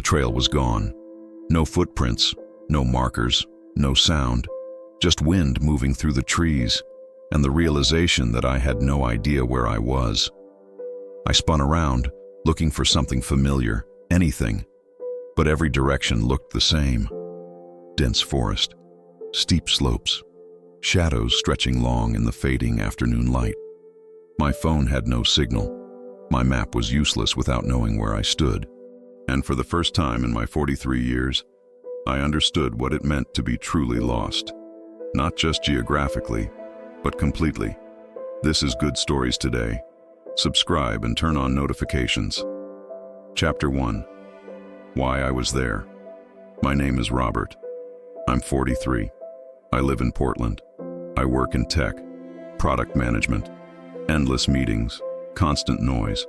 trail was gone. No footprints, no markers, no sound, just wind moving through the trees, and the realization that I had no idea where I was. I spun around, looking for something familiar, anything, but every direction looked the same. Dense forest, steep slopes, shadows stretching long in the fading afternoon light. My phone had no signal. My map was useless without knowing where I stood. And for the first time in my 43 years, I understood what it meant to be truly lost. Not just geographically, but completely. This is Good Stories Today. Subscribe and turn on notifications. Chapter 1. Why I was there. My name is Robert. I'm 43. I live in Portland. I work in tech, product management, endless meetings, constant noise.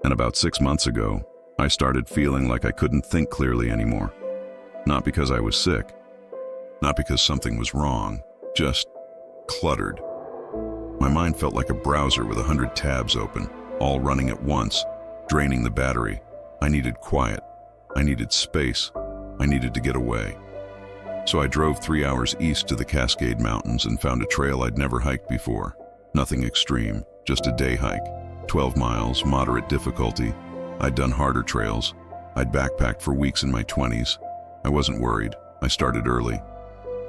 And about 6 months ago, I started feeling like I couldn't think clearly anymore. Not because I was sick, not because something was wrong, just cluttered. My mind felt like a browser with 100 tabs open, all running at once, draining the battery. I needed quiet. I needed space. I needed to get away. So I drove 3 hours east to the Cascade Mountains and found a trail I'd never hiked before. Nothing extreme, just a day hike. 12 miles, moderate difficulty. I'd done harder trails. I'd backpacked for weeks in my 20s. I wasn't worried. I started early.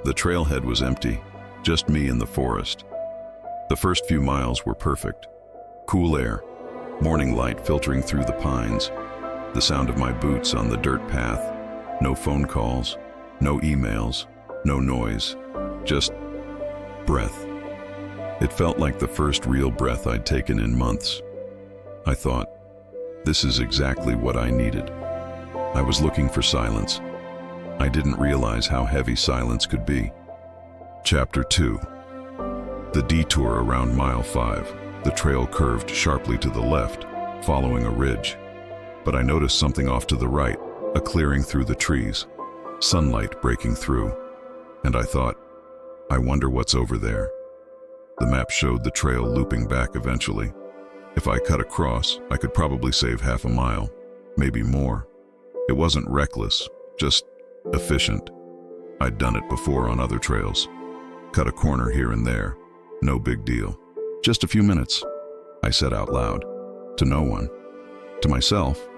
The trailhead was empty, just me and the forest. The first few miles were perfect. Cool air, morning light filtering through the pines, the sound of my boots on the dirt path, no phone calls, no emails, no noise, just breath. It felt like the first real breath I'd taken in months. I thought, this is exactly what I needed. I was looking for silence. I didn't realize how heavy silence could be. Chapter 2. The detour around mile 5. The trail curved sharply to the left, following a ridge. But I noticed something off to the right, a clearing through the trees, sunlight breaking through. And I thought, I wonder what's over there. The map showed the trail looping back eventually. If I cut across, I could probably save half a mile, maybe more. It wasn't reckless, just efficient. I'd done it before on other trails. Cut a corner here and there, no big deal. Just a few minutes, I said out loud. To no one. To myself.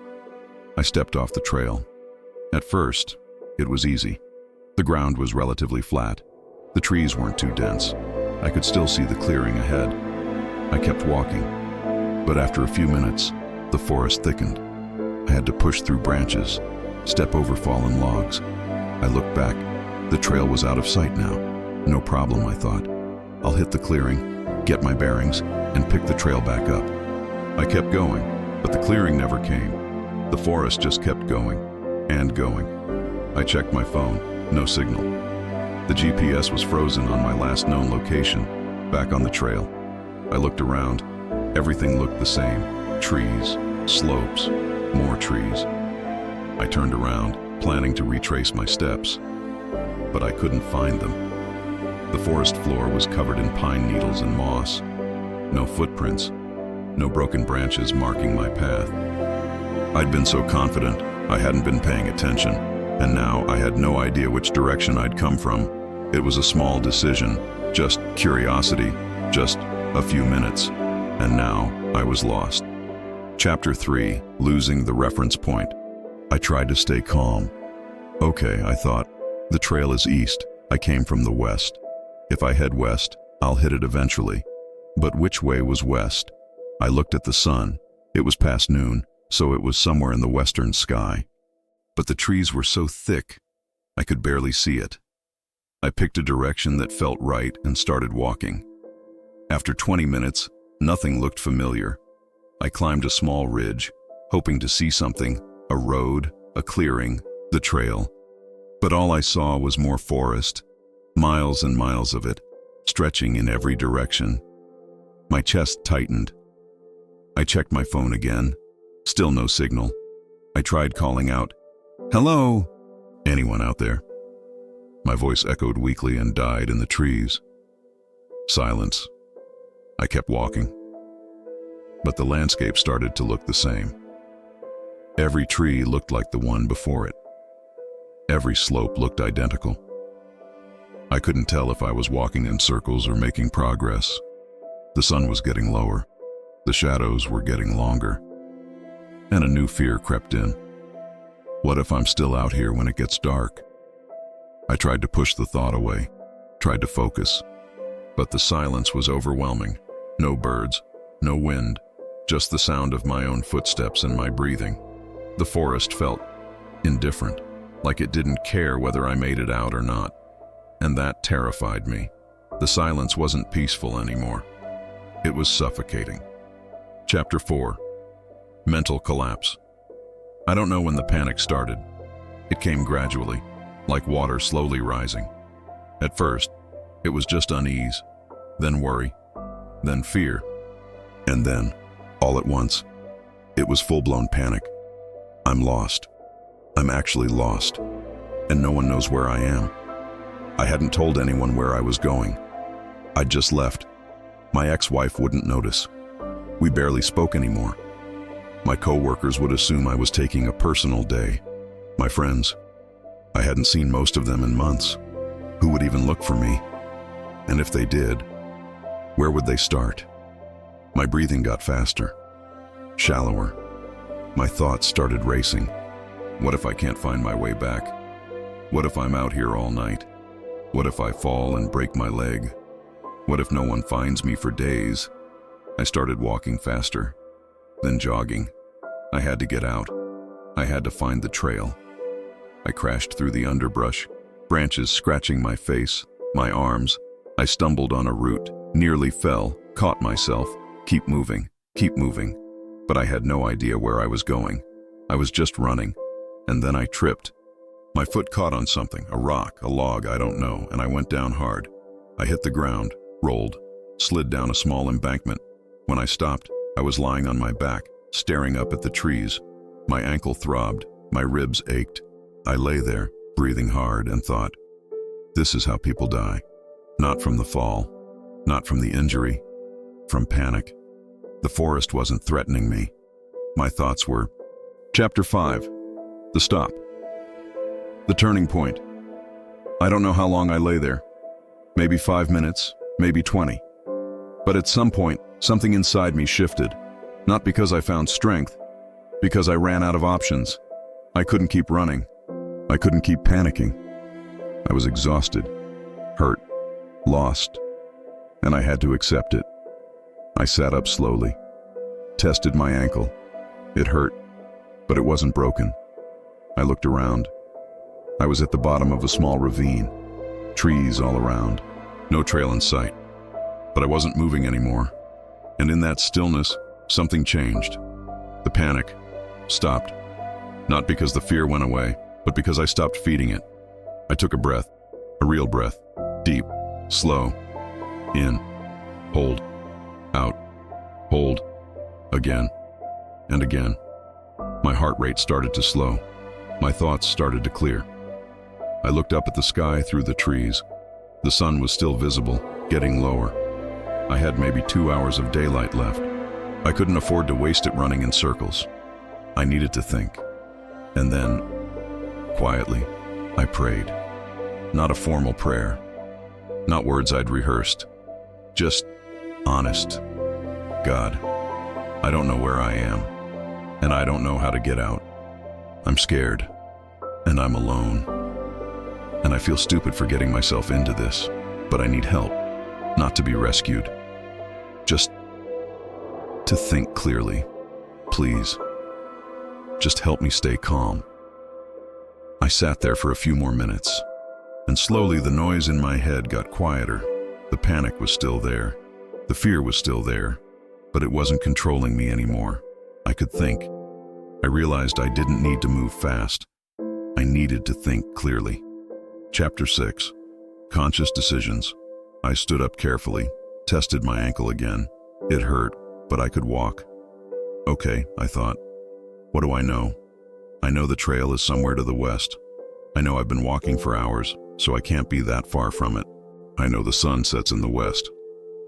I stepped off the trail. At first, it was easy. The ground was relatively flat. The trees weren't too dense. I could still see the clearing ahead. I kept walking, but after a few minutes, the forest thickened. I had to push through branches, step over fallen logs. I looked back. The trail was out of sight now. No problem, I thought. I'll hit the clearing, get my bearings, and pick the trail back up. I kept going, but the clearing never came. The forest just kept going and going. I checked my phone, no signal. The GPS was frozen on my last known location, back on the trail. I looked around. Everything looked the same. Trees, slopes, more trees. I turned around, planning to retrace my steps, but I couldn't find them. The forest floor was covered in pine needles and moss. No footprints, no broken branches marking my path. I'd been so confident I hadn't been paying attention, and now I had no idea which direction I'd come from. It was a small decision, just curiosity, just a few minutes, and now I was lost. Chapter 3. Losing the reference point. I tried to stay calm. Okay, I thought, the trail is east. I came from the west. If I head west, I'll hit it eventually. But which way was west? I looked at the sun. It was past noon, so it was somewhere in the western sky. But the trees were so thick, I could barely see it. I picked a direction that felt right and started walking. After 20 minutes, nothing looked familiar. I climbed a small ridge, hoping to see something, a road, a clearing, the trail. But all I saw was more forest, miles and miles of it, stretching in every direction. My chest tightened. I checked my phone again. Still no signal. I tried calling out, "Hello? Anyone out there?" My voice echoed weakly and died in the trees. Silence. I kept walking. But the landscape started to look the same. Every tree looked like the one before it. Every slope looked identical. I couldn't tell if I was walking in circles or making progress. The sun was getting lower. The shadows were getting longer. And a new fear crept in. What if I'm still out here when it gets dark? I tried to push the thought away, tried to focus. But the silence was overwhelming. No birds, no wind, just the sound of my own footsteps and my breathing. The forest felt indifferent, like it didn't care whether I made it out or not. And that terrified me. The silence wasn't peaceful anymore. It was suffocating. Chapter 4. Mental collapse. I don't know when the panic started. It came gradually, like water slowly rising. At first, it was just unease, then worry, then fear, and then, all at once, it was full-blown panic. I'm lost. I'm actually lost, and no one knows where I am. I hadn't told anyone where I was going. I'd just left. My ex-wife wouldn't notice. We barely spoke anymore. My co-workers would assume I was taking a personal day. My friends, I hadn't seen most of them in months. Who would even look for me? And if they did, where would they start? My breathing got faster, shallower. My thoughts started racing. What if I can't find my way back? What if I'm out here all night? What if I fall and break my leg? What if no one finds me for days? I started walking faster, then jogging. I had to get out. I had to find the trail. I crashed through the underbrush, branches scratching my face, my arms. I stumbled on a root, nearly fell, caught myself. Keep moving, but I had no idea where I was going. I was just running, and then I tripped. My foot caught on something, a rock, a log, I don't know, and I went down hard. I hit the ground, rolled, slid down a small embankment. When I stopped, I was lying on my back, staring up at the trees. My ankle throbbed, my ribs ached. I lay there, breathing hard, and thought, this is how people die. Not from the fall, not from the injury, from panic. The forest wasn't threatening me. My thoughts were. Chapter 5. The stop. The turning point. I don't know how long I lay there. Maybe 5 minutes, maybe 20. But at some point, something inside me shifted. Not because I found strength, because I ran out of options. I couldn't keep running. I couldn't keep panicking. I was exhausted, hurt, lost, and I had to accept it. I sat up slowly, tested my ankle. It hurt, but it wasn't broken. I looked around. I was at the bottom of a small ravine, trees all around, no trail in sight. But I wasn't moving anymore. And in that stillness, something changed. The panic stopped. Not because the fear went away, but because I stopped feeding it. I took a breath, a real breath, deep, slow, in, hold, out, hold, again, and again. My heart rate started to slow. My thoughts started to clear. I looked up at the sky through the trees. The sun was still visible, getting lower. I had maybe 2 hours of daylight left. I couldn't afford to waste it running in circles. I needed to think. And then, quietly, I prayed. Not a formal prayer. Not words I'd rehearsed. Just honest. God, I don't know where I am, and I don't know how to get out. I'm scared, and I'm alone. And I feel stupid for getting myself into this, but I need help, not to be rescued. Just to think clearly, please. Just help me stay calm. I sat there for a few more minutes, and slowly the noise in my head got quieter. The panic was still there. The fear was still there, but it wasn't controlling me anymore. I could think. I realized I didn't need to move fast. I needed to think clearly. Chapter 6. Conscious decisions. I stood up carefully, tested my ankle again. It hurt, but I could walk. Okay, I thought. What do I know? I know the trail is somewhere to the west. I know I've been walking for hours, so I can't be that far from it. I know the sun sets in the west.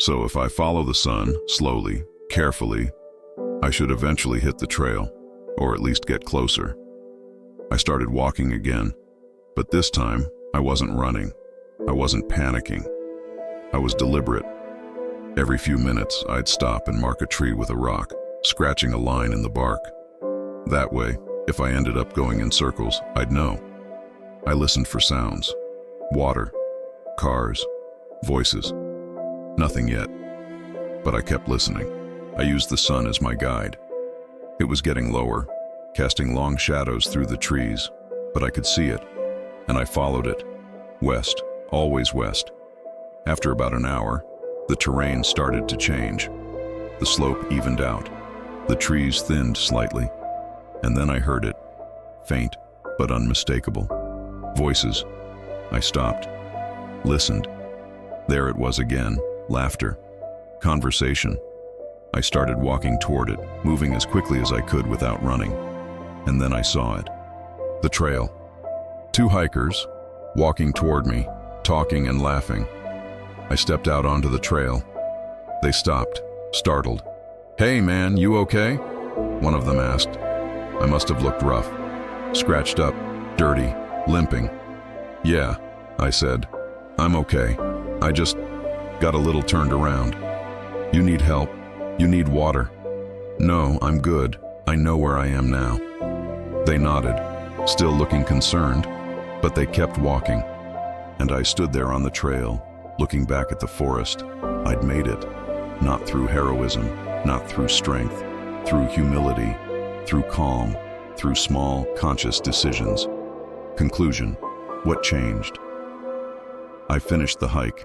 So if I follow the sun, slowly, carefully, I should eventually hit the trail. or at least get closer. I started walking again, but this time I wasn't running. I wasn't panicking. I was deliberate. Every few minutes, I'd stop and mark a tree with a rock, scratching a line in the bark. That way, if I ended up going in circles, I'd know. I listened for sounds. Water, cars, voices. Nothing yet. But I kept listening. I used the sun as my guide. It was getting lower, casting long shadows through the trees, but I could see it, and I followed it. West, always west. After about an hour, the terrain started to change. The slope evened out. The trees thinned slightly. And then I heard it, faint but unmistakable. Voices. I stopped, listened. There it was again, laughter, conversation. I started walking toward it, moving as quickly as I could without running. And then I saw it. The trail. 2 hikers, walking toward me, talking and laughing. I stepped out onto the trail. They stopped, startled. "Hey man, you okay?" one of them asked. I must have looked rough, scratched up, dirty, limping. "Yeah," I said. "I'm okay. I just got a little turned around." "You need help? You need water?" "No, I'm good. I know where I am now." They nodded, still looking concerned, but they kept walking. And I stood there on the trail, looking back at the forest. I'd made it, not through heroism, not through strength, through humility, through calm, through small, conscious decisions. Conclusion: what changed? I finished the hike,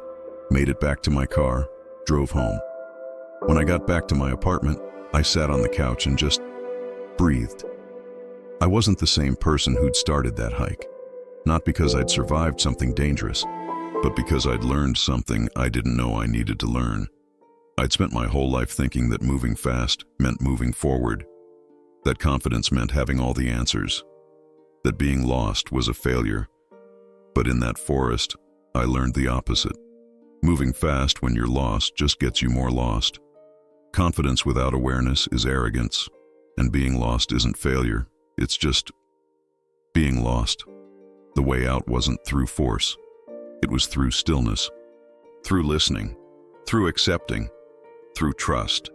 made it back to my car, drove home. When I got back to my apartment, I sat on the couch and just breathed. I wasn't the same person who'd started that hike, not because I'd survived something dangerous, but because I'd learned something I didn't know I needed to learn. I'd spent my whole life thinking that moving fast meant moving forward, that confidence meant having all the answers, that being lost was a failure. But in that forest, I learned the opposite. Moving fast when you're lost just gets you more lost. Confidence without awareness is arrogance, and being lost isn't failure, it's just being lost. The way out wasn't through force. It was through stillness, through listening, through accepting, through trust.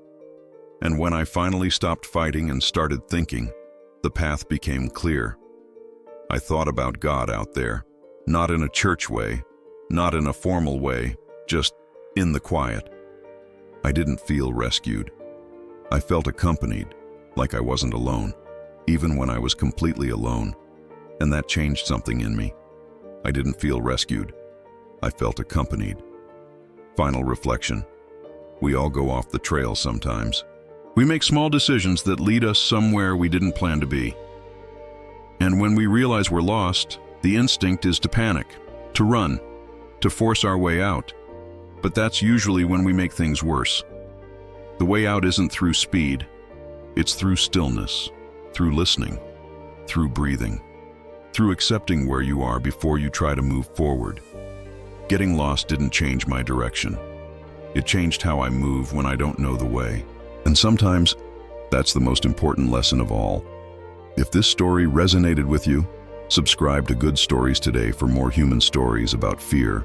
And when I finally stopped fighting and started thinking, the path became clear. I thought about God out there, not in a church way, not in a formal way, just in the quiet. I didn't feel rescued. I felt accompanied, like I wasn't alone, even when I was completely alone. And that changed something in me. I didn't feel rescued. I felt accompanied. Final reflection. We all go off the trail sometimes. We make small decisions that lead us somewhere we didn't plan to be. And when we realize we're lost, the instinct is to panic, to run, to force our way out. But that's usually when we make things worse. The way out isn't through speed. It's through stillness, through listening, through breathing, through accepting where you are before you try to move forward. Getting lost didn't change my direction. It changed how I move when I don't know the way. And sometimes, that's the most important lesson of all. If this story resonated with you, subscribe to Good Stories today for more human stories about fear,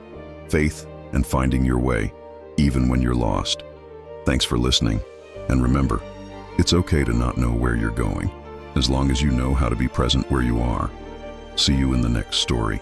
faith, and finding your way, even when you're lost. Thanks for listening, and remember, it's okay to not know where you're going, as long as you know how to be present where you are. See you in the next story.